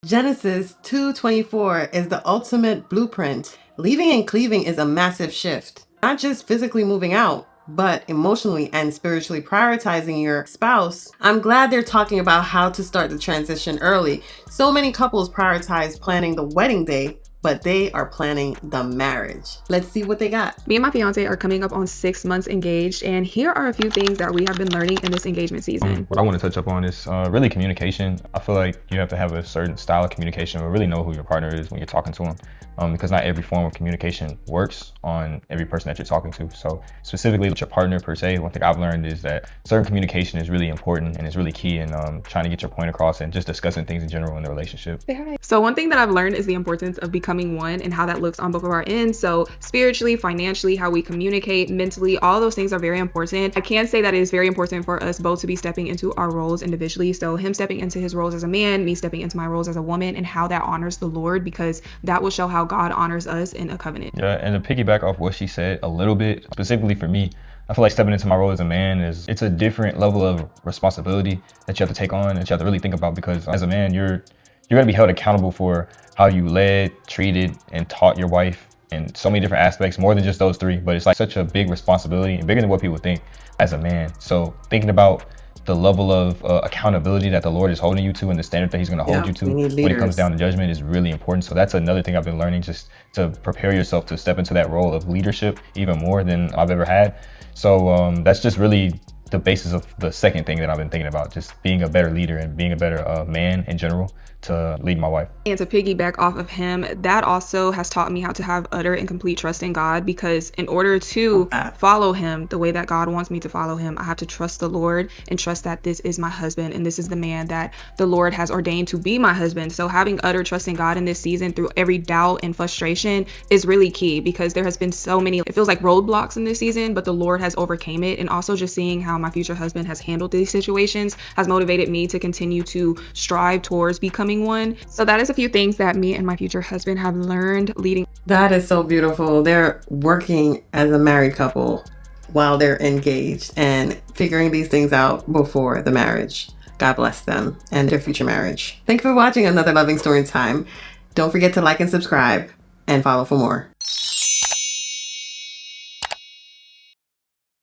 Genesis 2:24 is the ultimate blueprint. Leaving and cleaving is a massive shift. Not just physically moving out, but emotionally and spiritually prioritizing your spouse. I'm glad they're talking about how to start the transition early. So many couples prioritize planning the wedding day, but they are planning the marriage. Let's see what they got. Me and my fiance are coming up on 6 months engaged, and here are a few things that we have been learning in this engagement season. What I want to touch up on is really communication. I feel like you have to have a certain style of communication or really know who your partner is when you're talking to them, because not every form of communication works on every person that you're talking to. So specifically with your partner per se, one thing I've learned is that certain communication is really important and is really key in trying to get your point across and just discussing things in general in the relationship. So one thing that I've learned is the importance of becoming one and how that looks on both of our ends. So spiritually, financially, how we communicate, mentally, all those things are very important. I can say that it is very important for us both to be stepping into our roles individually. So him stepping into his roles as a man, me stepping into my roles as a woman, and how that honors the Lord, because that will show how God honors us in a covenant. Yeah, and to piggyback off what she said a little bit, specifically for me, I feel like stepping into my role as a man it's a different level of responsibility that you have to take on, that you have to really think about, because as a man, you're going to be held accountable for how you led, treated, and taught your wife in so many different aspects, more than just those three. But it's like such a big responsibility and bigger than what people think as a man. So thinking about the level of accountability that the Lord is holding you to and the standard that he's going to hold you to when it comes down to judgment is really important. So that's another thing I've been learning, just to prepare yourself to step into that role of leadership even more than I've ever had. So that's just really the basis of the second thing that I've been thinking about, just being a better leader and being a better man in general to lead my wife. And to piggyback off of him, that also has taught me how to have utter and complete trust in God, because in order to follow him the way that God wants me to follow him, I have to trust the Lord and trust that this is my husband and this is the man that the Lord has ordained to be my husband. So having utter trust in God in this season through every doubt and frustration is really key, because there has been so many, it feels like roadblocks in this season, but the Lord has overcame it. And also just seeing how my future husband has handled these situations has motivated me to continue to strive towards becoming one. So that is a few things that me and my future husband have learned leading. That is so beautiful. They're working as a married couple while they're engaged and figuring these things out before the marriage. God bless them and their future marriage. Thank you for watching another Loving Story Time. Don't forget to like and subscribe and follow for more.